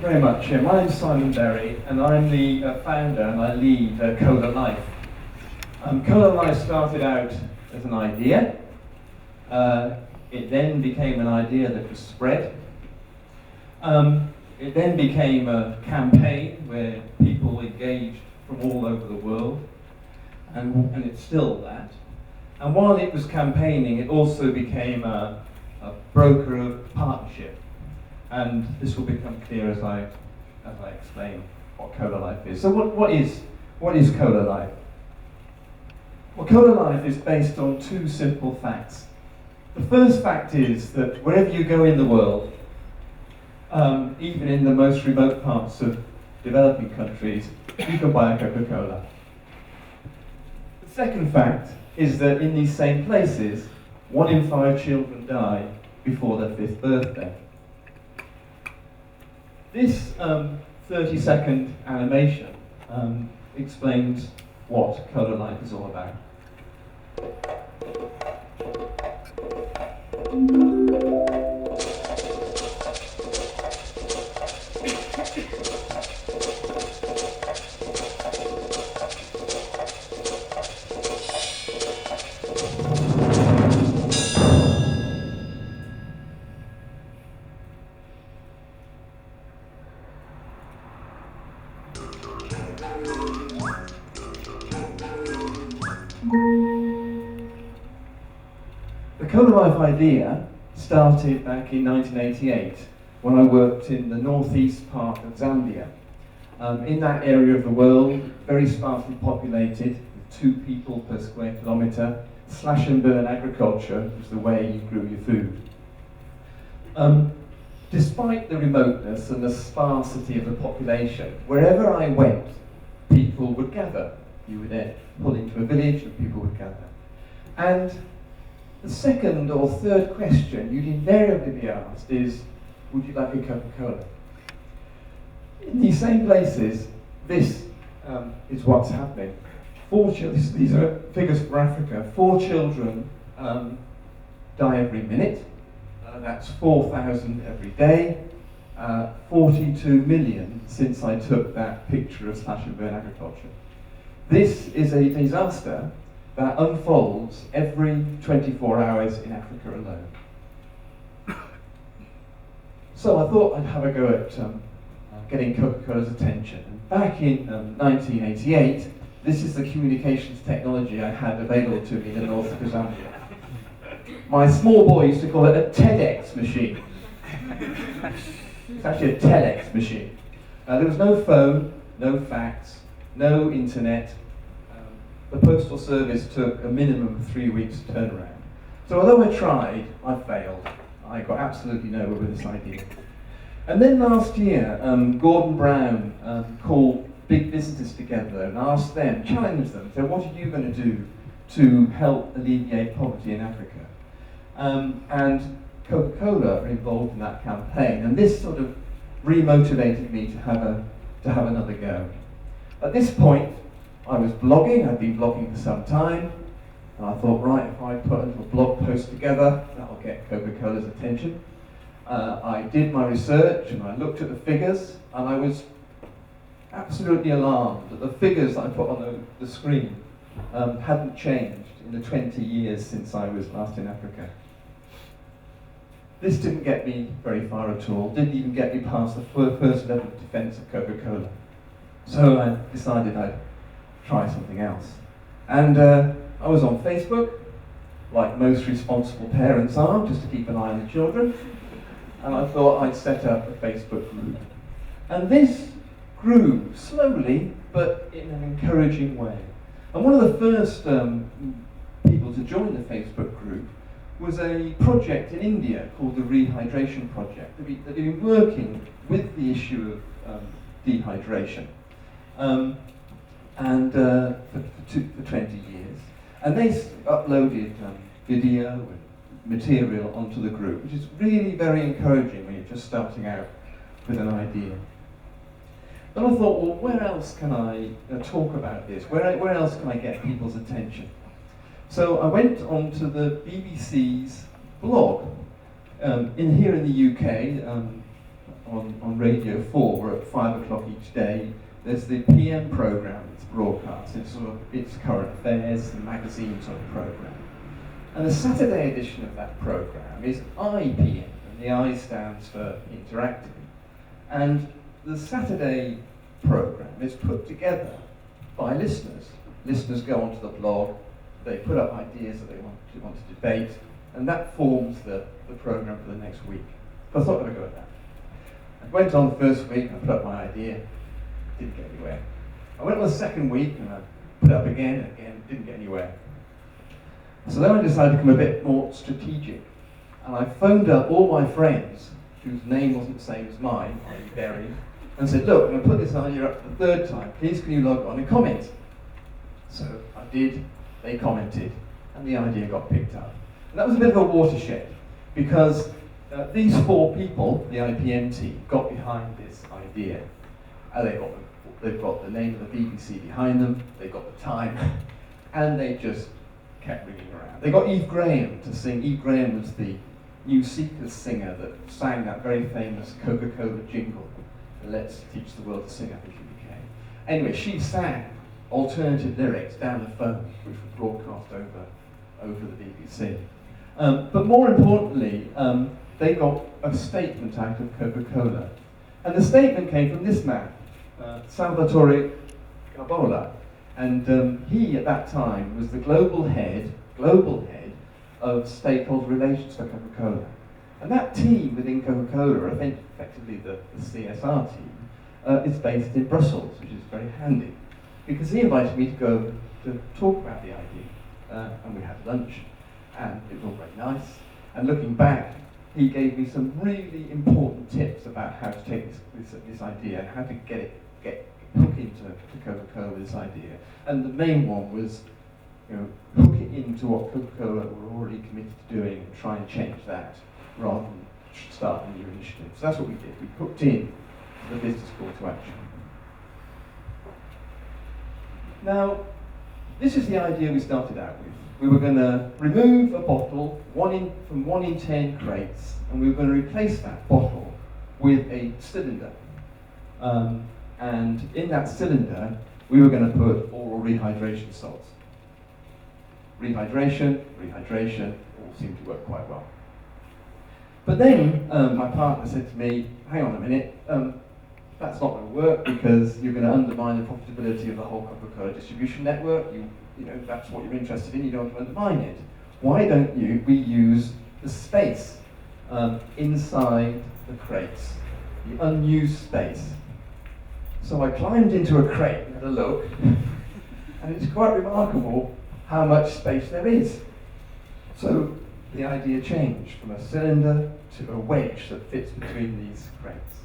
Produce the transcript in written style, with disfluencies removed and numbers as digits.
very much. My name's Simon Berry, and I'm the founder and I lead ColaLife. ColaLife started out as an idea. It then became an idea that was spread. It then became a campaign where people engaged from all over the world, and it's still that. And while it was campaigning, it also became a broker of partnership. And this will become clear as I explain what ColaLife is. So what is ColaLife? Well, ColaLife is based on two simple facts. The first fact is that wherever you go in the world, even in the most remote parts of developing countries, you can buy a Coca-Cola. The second fact is that in these same places, 1 in 5 children die before their 5th birthday. This 30-second animation explains what ColaLife is all about. The ColaLife idea started back in 1988 when I worked in the northeast part of Zambia. In that area of the world, very sparsely populated, with 2 people per square kilometre, slash and burn agriculture was the way you grew your food. Despite the remoteness and the sparsity of the population, wherever I went, people would gather. You would then pull into a village and people would gather. And the second or third question you'd invariably be asked is, would you like a Coca-Cola? In these same places, this is what's happening. These are figures for Africa. 4 children die every minute. That's 4,000 every day. 42 million since I took that picture of slash and burn agriculture. This is a disaster that unfolds every 24 hours in Africa alone. So I thought I'd have a go at getting Coca-Cola's attention. And back in 1988, this is the communications technology I had available to me in the north of Zambia. My small boy used to call it a TEDx machine. It's actually a TEDx machine. There was no phone, no fax, no internet. The Postal Service took a minimum of 3 weeks to turn around. So although I tried, I failed. I got absolutely nowhere with this idea. And then last year, Gordon Brown called big businesses together and asked them, challenged them, said, what are you going to do to help alleviate poverty in Africa? And Coca-Cola are involved in that campaign, and this sort of re-motivated me to have another go. At this point, I was blogging. I'd been blogging for some time, and I thought, right, if I put a little blog post together, that'll get Coca-Cola's attention. I did my research, and I looked at the figures, and I was absolutely alarmed that the figures I put on the screen hadn't changed in the 20 years since I was last in Africa. This didn't get me very far at all, didn't even get me past the first level of defence of Coca-Cola. So I decided I'd try something else. And I was on Facebook, like most responsible parents are, just to keep an eye on the children. And I thought I'd set up a Facebook group. And this grew slowly, but in an encouraging way. And one of the first people to join the Facebook group was a project in India called the Rehydration Project. They've been working with the issue of dehydration for 20 years. And they uploaded video and material onto the group, which is really very encouraging when you're just starting out with an idea. Then I thought, well, where else can I talk about this? Where else can I get people's attention? So I went onto the BBC's blog. Here in the UK, on Radio 4 at 5 o'clock each day. There's the PM programme that's broadcast. It's current affairs, the magazine sort of programme. And the Saturday edition of that programme is IPM, and the I stands for interactive. And the Saturday programme is put together by listeners. Listeners go onto the blog, they put up ideas that they want to debate, and that forms the programme for the next week. So I thought I'd go at that. I went on the first week and I put up my idea, didn't get anywhere. I went on the second week and I put it up again and again, didn't get anywhere. So then I decided to become a bit more strategic, and I phoned up all my friends whose name wasn't the same as mine, i.e. Barry, and said, look, I'm going to put this idea up for the third time, please can you log on and comment? So I did, they commented, and the idea got picked up. And that was a bit of a watershed, because these four people, the IPM team, got behind this idea. They've got the name of the BBC behind them, they've got the time, and they just kept ringing around. They got Eve Graham to sing. Eve Graham was the New Seekers singer that sang that very famous Coca-Cola jingle, Let's Teach the World to Sing, I think it became. Anyway, she sang alternative lyrics down the phone, which was broadcast over the BBC. But more importantly, they got a statement out of Coca-Cola. And the statement came from this man, Salvatore Gabola. And he, at that time, was the global head of stakeholder relations for Coca-Cola. And that team within Coca-Cola, I think effectively the CSR team, is based in Brussels, which is very handy. Because he invited me to go to talk about the idea. And we had lunch, and it was all very nice. And looking back, he gave me some really important tips about how to take this idea and how to get hook into Coca-Cola, this idea. And the main one was, hook it into what Coca-Cola were already committed to doing and try and change that rather than start a new initiative. So that's what we did. We hooked in the business call to action. Now, this is the idea we started out with. We were going to remove a bottle from 1 in 10 crates, and we were going to replace that bottle with a cylinder. And in that cylinder, we were going to put oral rehydration salts. Rehydration, all seemed to work quite well. But then my partner said to me, hang on a minute, that's not going to work because you're going to undermine the profitability of the whole Coca-Cola distribution network. That's what you're interested in, you don't want to undermine it. Why don't we use the space inside the crates, the unused space? So I climbed into a crate and had a look, and it's quite remarkable how much space there is. So the idea changed from a cylinder to a wedge that fits between these crates.